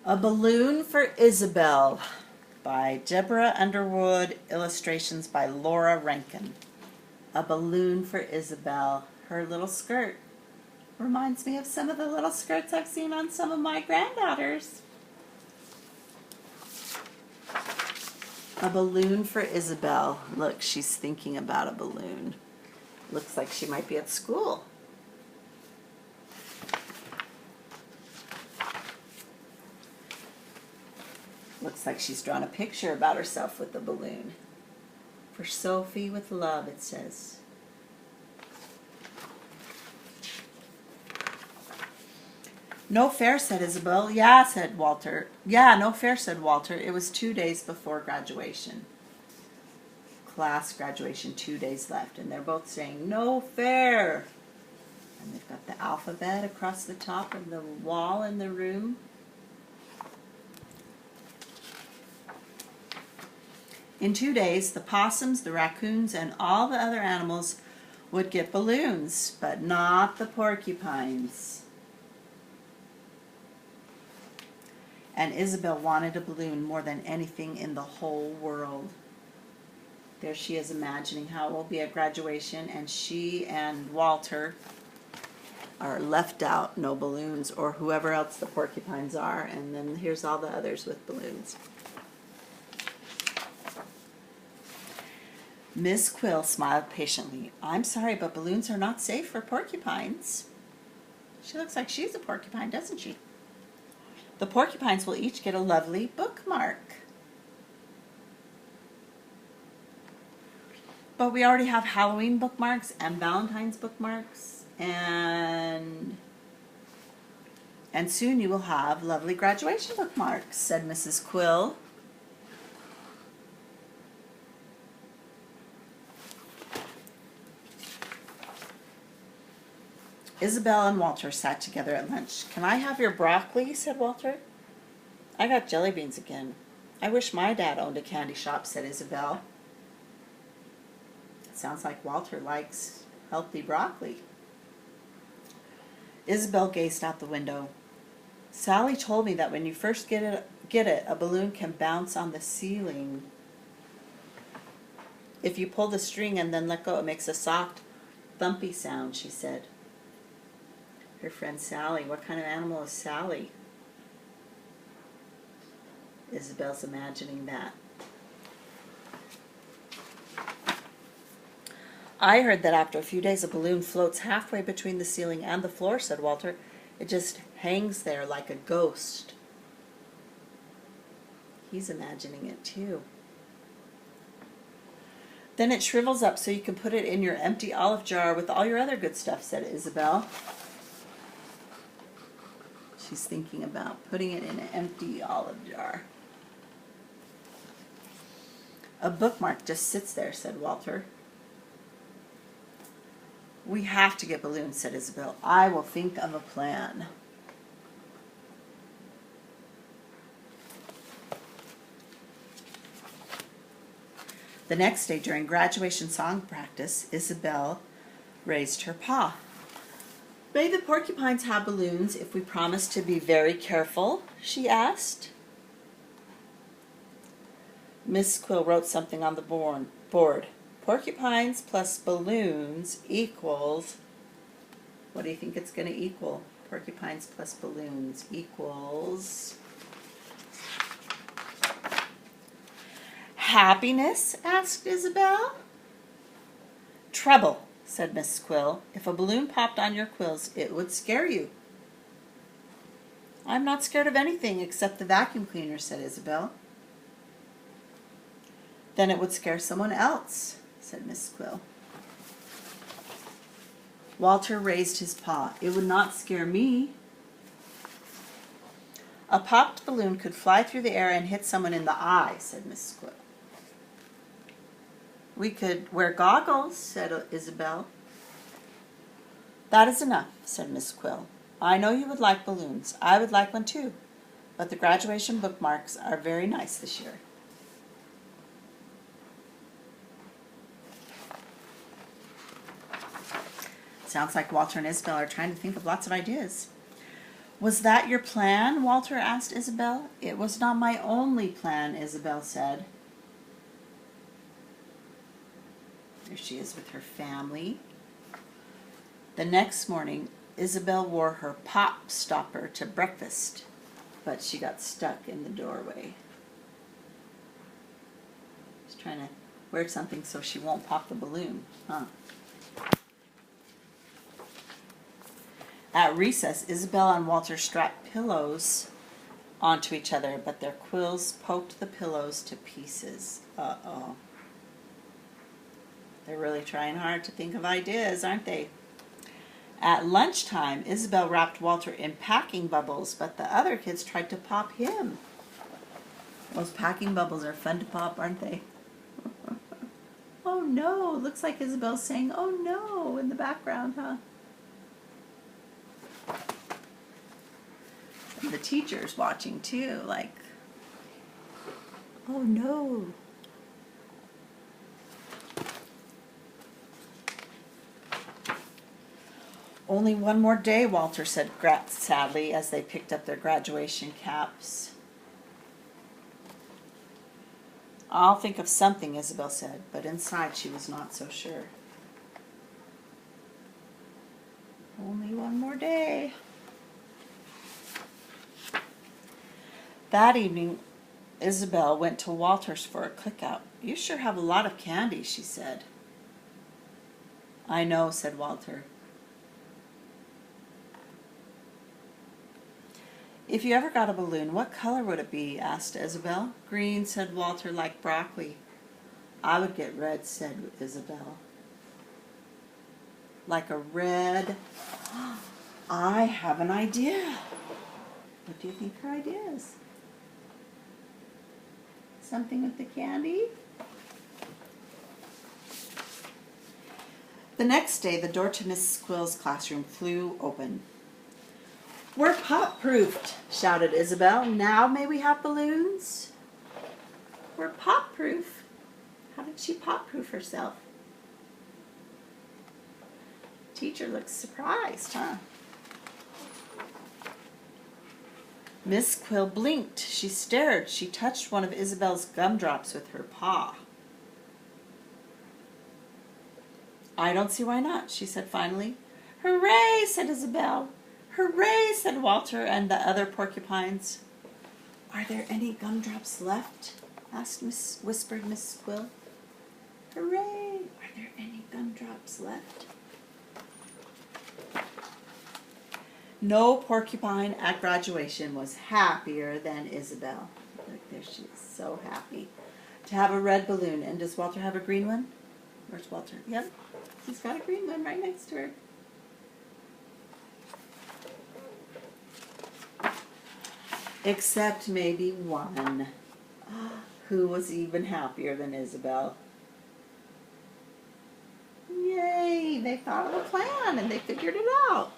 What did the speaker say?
A Balloon for Isabel by Deborah Underwood, illustrations by Laura Rankin. A balloon for Isabel. Her little skirt reminds me of some of the little skirts I've seen on some of my granddaughters. A balloon for Isabel. Look, she's thinking about a balloon. Looks like she might be at school. Looks like she's drawn a picture about herself with the balloon. For Sophie with love, it says. No fair, said Isabel. Yeah, said Walter. Yeah, no fair, said Walter. It was 2 days before graduation. Class graduation, 2 days left. And they're both saying, no fair. And they've got the alphabet across the top of the wall in the room. In 2 days, the possums, the raccoons, and all the other animals would get balloons, but not the porcupines. And Isabel wanted a balloon more than anything in the whole world. There she is imagining how it will be at graduation, and she and Walter are left out, no balloons, or whoever else the porcupines are, and then here's all the others with balloons. Miss Quill smiled patiently. I'm sorry, but balloons are not safe for porcupines. She looks like she's a porcupine, doesn't she? The porcupines will each get a lovely bookmark. But we already have Halloween bookmarks and Valentine's bookmarks, and soon you will have lovely graduation bookmarks, said Mrs. Quill. Isabel and Walter sat together at lunch. Can I have your broccoli? Said Walter. I got jelly beans again. I wish my dad owned a candy shop, said Isabel. It sounds like Walter likes healthy broccoli. Isabel gazed out the window. Sally told me that when you first get it, a balloon can bounce on the ceiling. If you pull the string and then let go, it makes a soft, thumpy sound, she said. Her friend Sally. What kind of animal is Sally? Isabel's imagining that. I heard that after a few days a balloon floats halfway between the ceiling and the floor, said Walter. It just hangs there like a ghost. He's imagining it too. Then it shrivels up so you can put it in your empty olive jar with all your other good stuff, said Isabel. She's thinking about putting it in an empty olive jar. A bookmark just sits there, said Walter. We have to get balloons, said Isabel. I will think of a plan. The next day, during graduation song practice, Isabel raised her paw. May the porcupines have balloons if we promise to be very careful? She asked. Miss Quill wrote something on the board. Porcupines plus balloons equals... What do you think it's going to equal? Porcupines plus balloons equals... Happiness? Asked Isabel. Trouble, said Miss Quill. If a balloon popped on your quills, it would scare you. I'm not scared of anything except the vacuum cleaner, said Isabel. Then it would scare someone else, said Miss Quill. Walter raised his paw. It would not scare me. A popped balloon could fly through the air and hit someone in the eye, said Miss Quill. We could wear goggles, said Isabel. That is enough, said Miss Quill. I know you would like balloons. I would like one too. But the graduation bookmarks are very nice this year. Sounds like Walter and Isabel are trying to think of lots of ideas. Was that your plan? Walter asked Isabel. It was not my only plan, Isabel said. There she is with her family. The next morning, Isabel wore her pop stopper to breakfast, but she got stuck in the doorway. She's trying to wear something so she won't pop the balloon, huh? At recess, Isabel and Walter strapped pillows onto each other, but their quills poked the pillows to pieces. Uh-oh. They're really trying hard to think of ideas, aren't they? At lunchtime, Isabel wrapped Walter in packing bubbles, but the other kids tried to pop him. Those packing bubbles are fun to pop, aren't they? Oh no, looks like Isabel's saying, oh no, in the background, huh? And the teacher's watching too, like, oh no. Only one more day, Walter said sadly as they picked up their graduation caps. I'll think of something, Isabel said, but inside she was not so sure. Only one more day. That evening, Isabel went to Walter's for a cookout. You sure have a lot of candy, she said. I know, said Walter. If you ever got a balloon, what color would it be? Asked Isabel. Green, said Walter, like broccoli. I would get red, said Isabel. Like a red. I have an idea. What do you think her idea is? Something with the candy? The next day, the door to Mrs. Quill's classroom flew open. We're pop-proofed, shouted Isabel. Now may we have balloons? We're pop-proof. How did she pop-proof herself? Teacher looks surprised, huh? Miss Quill blinked. She stared. She touched one of Isabel's gumdrops with her paw. I don't see why not, she said finally. Hooray, said Isabel. Hooray, said Walter and the other porcupines. Are there any gumdrops left? Whispered Miss Quill. Hooray! Are there any gumdrops left? No porcupine at graduation was happier than Isabel. Look, there she is, so happy to have a red balloon. And does Walter have a green one? Where's Walter? Yep, he's got a green one right next to her. Except maybe one, who was even happier than Isabel. Yay, they thought of a plan and they figured it out.